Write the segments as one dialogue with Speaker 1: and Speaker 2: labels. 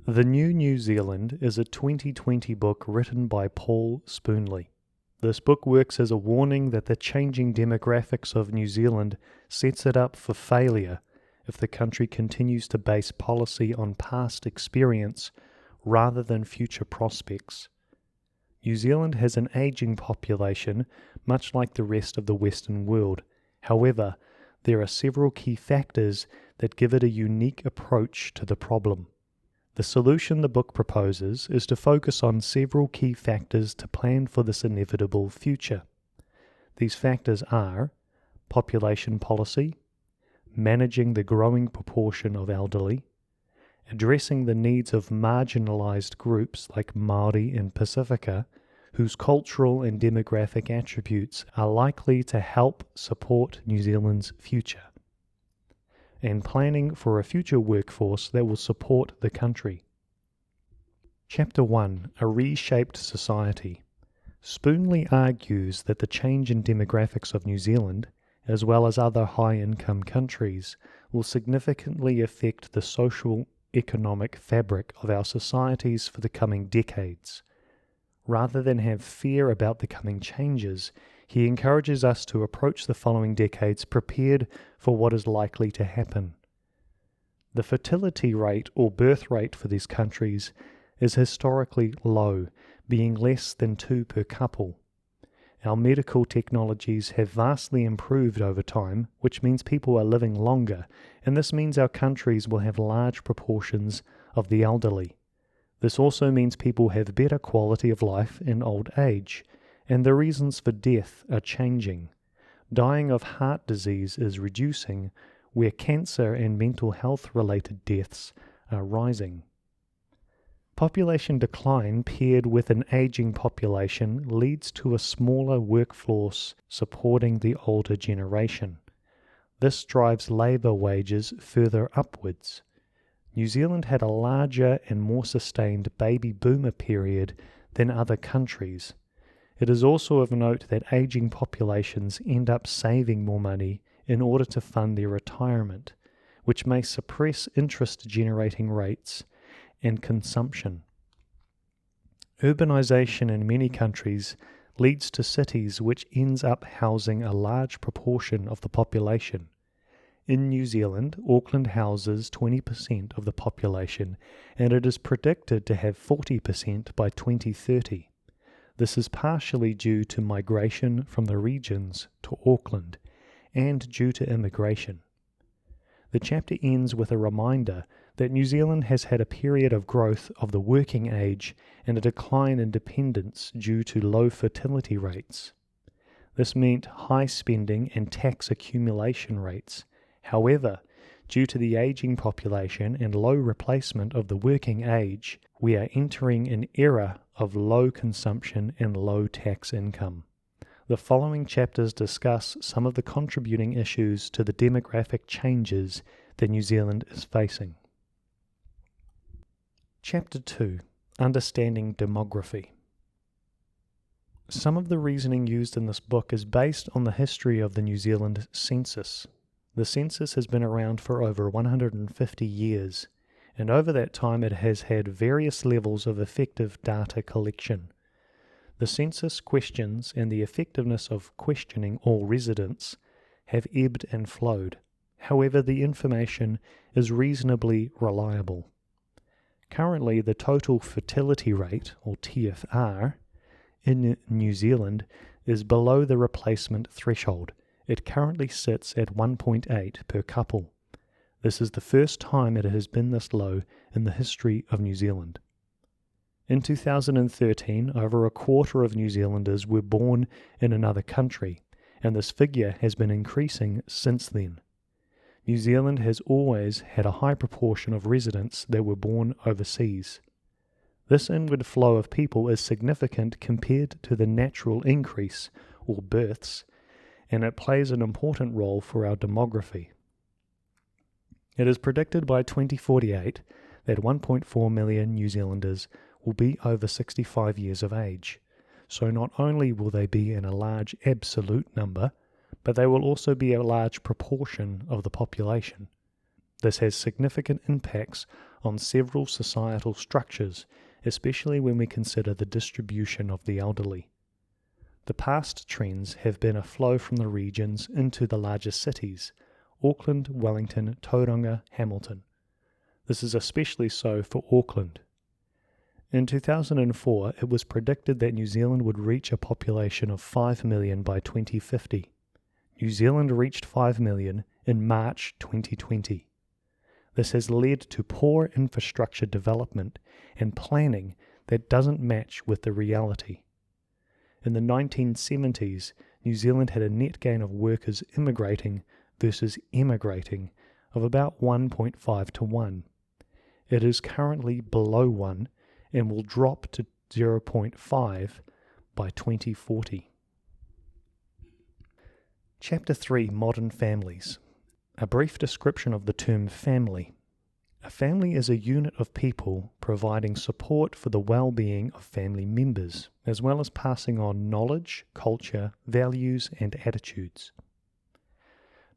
Speaker 1: The New New Zealand is a 2020 book written by Paul Spoonley. This book works as a warning that the changing demographics of New Zealand sets it up for failure if the country continues to base policy on past experience rather than future prospects. New Zealand has an aging population, much like the rest of the Western world. However, there are several key factors that give it a unique approach to the problem. The solution the book proposes is to focus on several key factors to plan for this inevitable future. These factors are population policy, managing the growing proportion of elderly, addressing the needs of marginalized groups like Māori and Pacifica, whose cultural and demographic attributes are likely to help support New Zealand's future, and planning for a future workforce that will support the country. Chapter 1. A Reshaped Society. Spoonley argues that the change in demographics of New Zealand, as well as other high-income countries, will significantly affect the social economic fabric of our societies for the coming decades. Rather than have fear about the coming changes, he encourages us to approach the following decades prepared for what is likely to happen. The fertility rate or birth rate for these countries is historically low, being less than 2 per couple. Our medical technologies have vastly improved over time, which means people are living longer, and this means our countries will have large proportions of the elderly. This also means people have better quality of life in old age, and the reasons for death are changing. Dying of heart disease is reducing, where cancer and mental health-related deaths are rising. Population decline paired with an aging population leads to a smaller workforce supporting the older generation. This drives labour wages further upwards. New Zealand had a larger and more sustained baby boomer period than other countries. It is also of note that aging populations end up saving more money in order to fund their retirement, which may suppress interest-generating rates and consumption. Urbanisation in many countries leads to cities which ends up housing a large proportion of the population. In New Zealand, Auckland houses 20% of the population, and it is predicted to have 40% by 2030. This is partially due to migration from the regions to Auckland and due to immigration. The chapter ends with a reminder that New Zealand has had a period of growth of the working age and a decline in dependence due to low fertility rates. This meant high spending and tax accumulation rates. However, due to the aging population and low replacement of the working age, we are entering an era of low consumption and low tax income. The following chapters discuss some of the contributing issues to the demographic changes that New Zealand is facing. Chapter 2. Understanding Demography. Some of the reasoning used in this book is based on the history of the New Zealand census. The census has been around for over 150 years, and over that time it has had various levels of effective data collection. The census questions and the effectiveness of questioning all residents have ebbed and flowed. However, the information is reasonably reliable. Currently, the total fertility rate, or TFR, in New Zealand is below the replacement threshold. It currently sits at 1.8 per couple. This is the first time it has been this low in the history of New Zealand. In 2013, over a quarter of New Zealanders were born in another country, and this figure has been increasing since then. New Zealand has always had a high proportion of residents that were born overseas. This inward flow of people is significant compared to the natural increase, or births, and it plays an important role for our demography. It is predicted by 2048 that 1.4 million New Zealanders will be over 65 years of age. So not only will they be in a large absolute number, but they will also be a large proportion of the population. This has significant impacts on several societal structures, especially when we consider the distribution of the elderly. The past trends have been a flow from the regions into the largest cities, Auckland, Wellington, Tauranga, Hamilton. This is especially so for Auckland. In 2004, it was predicted that New Zealand would reach a population of 5 million by 2050. New Zealand reached 5 million in March 2020. This has led to poor infrastructure development and planning that doesn't match with the reality. In the 1970s, New Zealand had a net gain of workers immigrating versus emigrating of about 1.5 to 1. It is currently below 1 and will drop to 0.5 by 2040. Chapter 3, Modern Families. A brief description of the term family. A family is a unit of people providing support for the well-being of family members, as well as passing on knowledge, culture, values, and attitudes.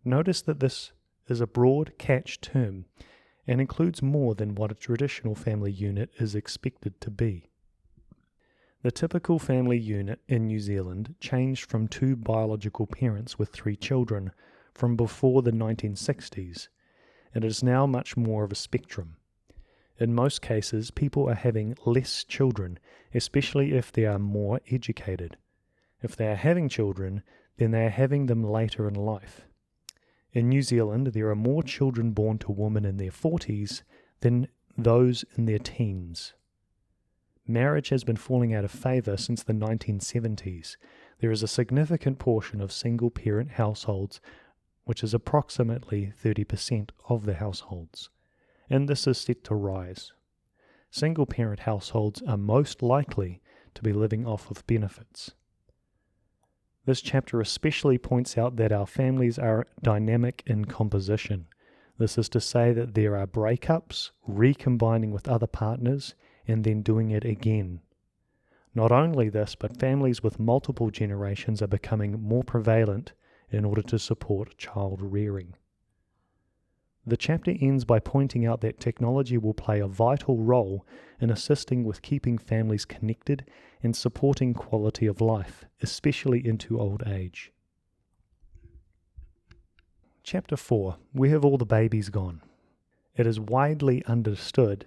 Speaker 1: Notice that this is a broad catch term and includes more than what a traditional family unit is expected to be. The typical family unit in New Zealand changed from 2 biological parents with 3 children from before the 1960s, and it is now much more of a spectrum. In most cases, people are having less children, especially if they are more educated. If they are having children, then they are having them later in life. In New Zealand, there are more children born to women in their 40s than those in their teens. Marriage has been falling out of favour since the 1970s. There is a significant portion of single-parent households, which is approximately 30% of the households, and this is set to rise. Single-parent households are most likely to be living off of benefits. This chapter especially points out that our families are dynamic in composition. This is to say that there are breakups, recombining with other partners, and then doing it again. Not only this, but families with multiple generations are becoming more prevalent in order to support child rearing. The chapter ends by pointing out that technology will play a vital role in assisting with keeping families connected and supporting quality of life, especially into old age. Chapter 4. Where have all the babies gone? It is widely understood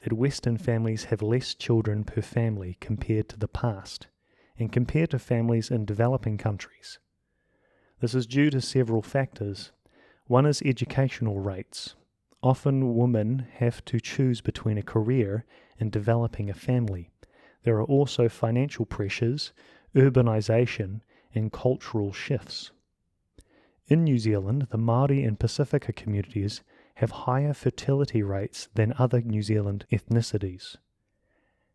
Speaker 1: that Western families have less children per family compared to the past, and compared to families in developing countries. This is due to several factors. One is educational rates. Often women have to choose between a career and developing a family. There are also financial pressures, urbanization, and cultural shifts. In New Zealand, the Māori and Pacifica communities have higher fertility rates than other New Zealand ethnicities.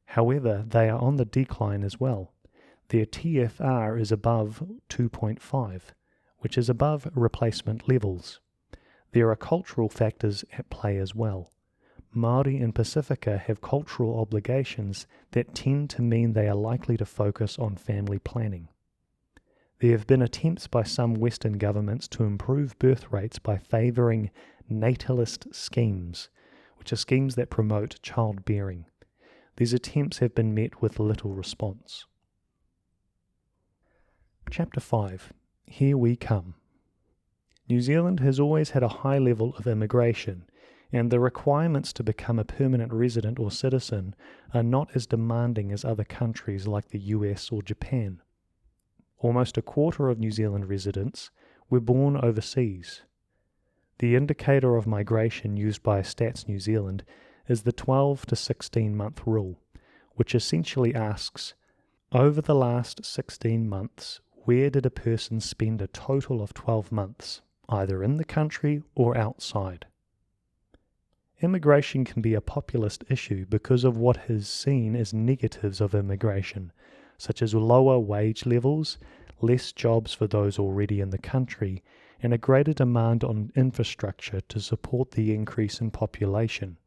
Speaker 1: However, they are on the decline as well. Their TFR is above 2.5, which is above replacement levels. There are cultural factors at play as well. Māori and Pacifica have cultural obligations that tend to mean they are likely to focus on family planning. There have been attempts by some Western governments to improve birth rates by favouring natalist schemes, which are schemes that promote childbearing. These attempts have been met with little response. Chapter 5. Here we come. New Zealand has always had a high level of immigration, and the requirements to become a permanent resident or citizen are not as demanding as other countries like the US or Japan. Almost a quarter of New Zealand residents were born overseas. The indicator of migration used by Stats New Zealand is the 12 to 16 month rule, which essentially asks, over the last 16 months, where did a person spend a total of 12 months, either in the country or outside? Immigration can be a populist issue because of what is seen as negatives of immigration, such as lower wage levels, less jobs for those already in the country, and a greater demand on infrastructure to support the increase in population.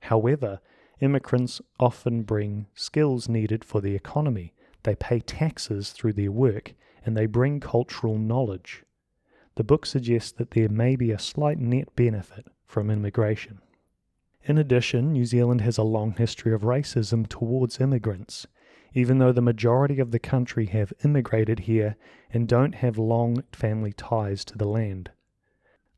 Speaker 1: However, immigrants often bring skills needed for the economy. They pay taxes through their work, and they bring cultural knowledge. The book suggests that there may be a slight net benefit from immigration. In addition, New Zealand has a long history of racism towards immigrants, even though the majority of the country have immigrated here and don't have long family ties to the land.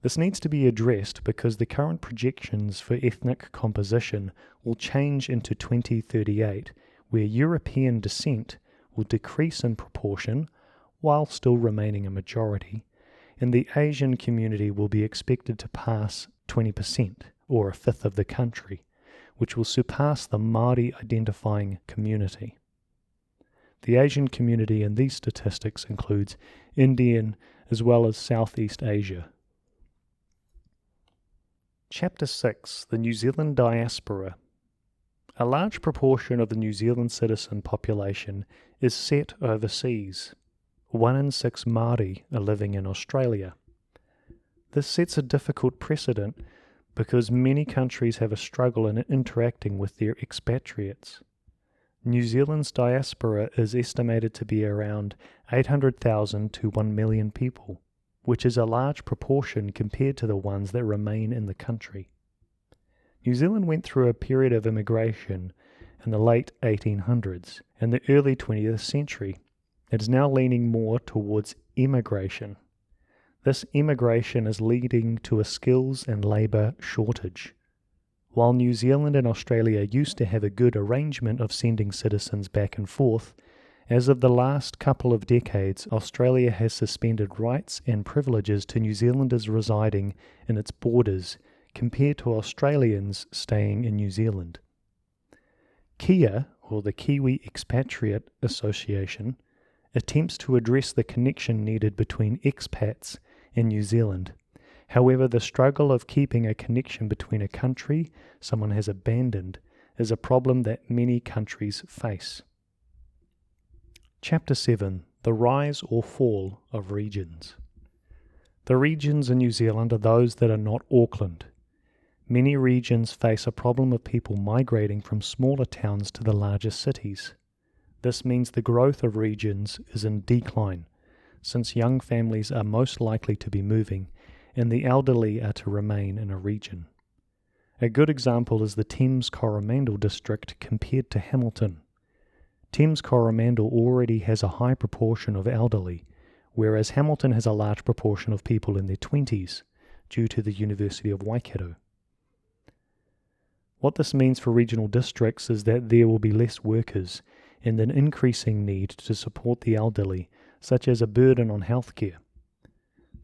Speaker 1: This needs to be addressed because the current projections for ethnic composition will change into 2038, where European descent will decrease in proportion while still remaining a majority, and the Asian community will be expected to pass 20%, or a fifth of the country, which will surpass the Māori identifying community. The Asian community in these statistics includes Indian as well as Southeast Asia. Chapter 6. The New Zealand Diaspora. A large proportion of the New Zealand citizen population is set overseas. 1 in 6 Māori are living in Australia. This sets a difficult precedent because many countries have a struggle in interacting with their expatriates. New Zealand's diaspora is estimated to be around 800,000 to 1 million people, which is a large proportion compared to the ones that remain in the country. New Zealand went through a period of immigration in the late 1800s and the early 20th century. It is now leaning more towards immigration. This immigration is leading to a skills and labour shortage. While New Zealand and Australia used to have a good arrangement of sending citizens back and forth, as of the last couple of decades, Australia has suspended rights and privileges to New Zealanders residing in its borders compared to Australians staying in New Zealand. KIA, or the Kiwi Expatriate Association, attempts to address the connection needed between expats and New Zealand. However, the struggle of keeping a connection between a country someone has abandoned is a problem that many countries face. Chapter 7. The Rise or Fall of Regions. The regions in New Zealand are those that are not Auckland. Many regions face a problem of people migrating from smaller towns to the larger cities. This means the growth of regions is in decline, since young families are most likely to be moving and the elderly are to remain in a region. A good example is the Thames Coromandel district compared to Hamilton. Thames Coromandel already has a high proportion of elderly, whereas Hamilton has a large proportion of people in their 20s due to the University of Waikato. What this means for regional districts is that there will be less workers and an increasing need to support the elderly, such as a burden on healthcare.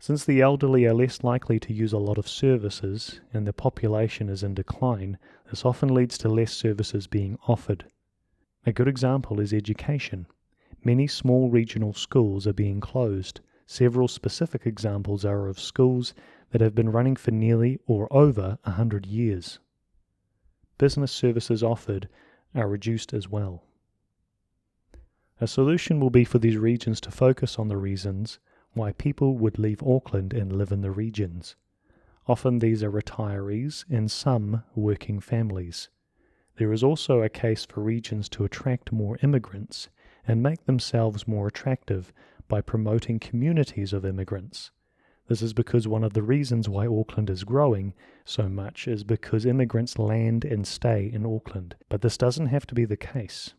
Speaker 1: Since the elderly are less likely to use a lot of services and the population is in decline, this often leads to less services being offered. A good example is education. Many small regional schools are being closed. Several specific examples are of schools that have been running for nearly or over 100 years. Business services offered are reduced as well. A solution will be for these regions to focus on the reasons why people would leave Auckland and live in the regions. Often these are retirees and some working families. There is also a case for regions to attract more immigrants and make themselves more attractive by promoting communities of immigrants. This is because one of the reasons why Auckland is growing so much is because immigrants land and stay in Auckland, but this doesn't have to be the case.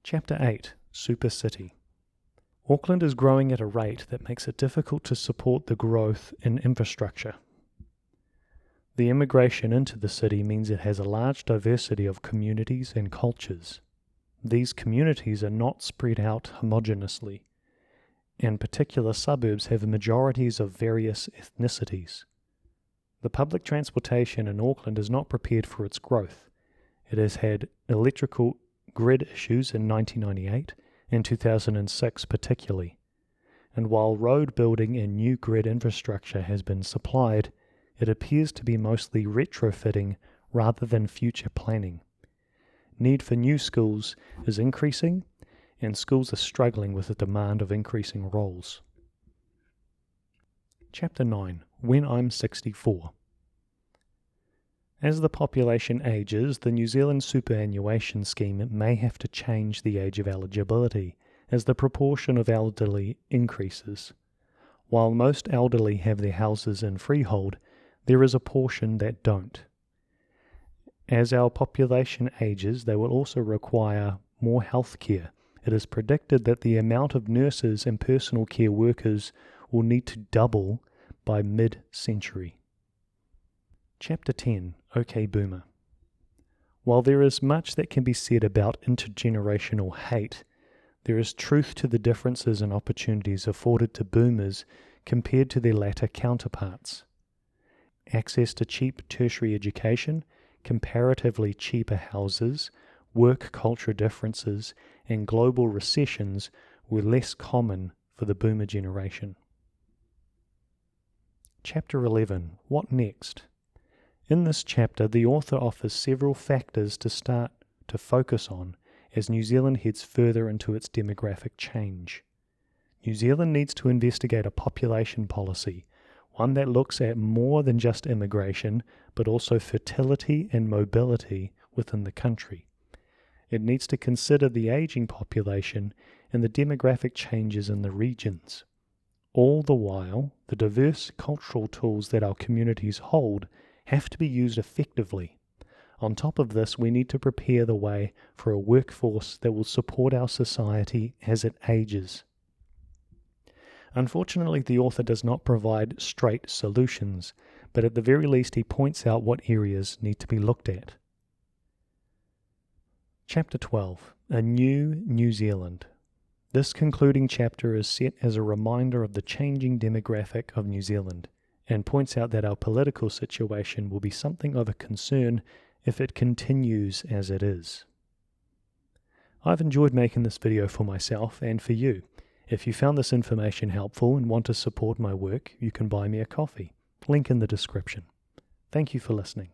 Speaker 1: Chapter 8. Super City. Auckland is growing at a rate that makes it difficult to support the growth in infrastructure. The immigration into the city means it has a large diversity of communities and cultures. These communities are not spread out homogeneously, and particular suburbs have majorities of various ethnicities. The public transportation in Auckland is not prepared for its growth. It has had electrical grid issues in 1998 and 2006 particularly, and while road building and new grid infrastructure has been supplied, it appears to be mostly retrofitting rather than future planning. Need for new schools is increasing, and schools are struggling with the demand of increasing roles. Chapter 9. When I'm 64. As the population ages, the New Zealand superannuation scheme may have to change the age of eligibility as the proportion of elderly increases. While most elderly have their houses in freehold, there is a portion that don't. As our population ages, they will also require more health care. It is predicted that the amount of nurses and personal care workers will need to double by mid-century. Chapter 10. OK Boomer. While there is much that can be said about intergenerational hate, there is truth to the differences and opportunities afforded to boomers compared to their latter counterparts. Access to cheap tertiary education, comparatively cheaper houses, work culture differences, and global recessions were less common for the boomer generation. Chapter 11. What next? In this chapter, the author offers several factors to start to focus on as New Zealand heads further into its demographic change. New Zealand needs to investigate a population policy, one that looks at more than just immigration, but also fertility and mobility within the country. It needs to consider the aging population and the demographic changes in the regions. All the while, the diverse cultural tools that our communities hold have to be used effectively. On top of this, we need to prepare the way for a workforce that will support our society as it ages. Unfortunately, the author does not provide straight solutions, but at the very least he points out what areas need to be looked at. Chapter 12. A New New Zealand. This concluding chapter is set as a reminder of the changing demographic of New Zealand, and points out that our political situation will be something of a concern if it continues as it is. I've enjoyed making this video for myself and for you. If you found this information helpful and want to support my work, you can buy me a coffee. Link in the description. Thank you for listening.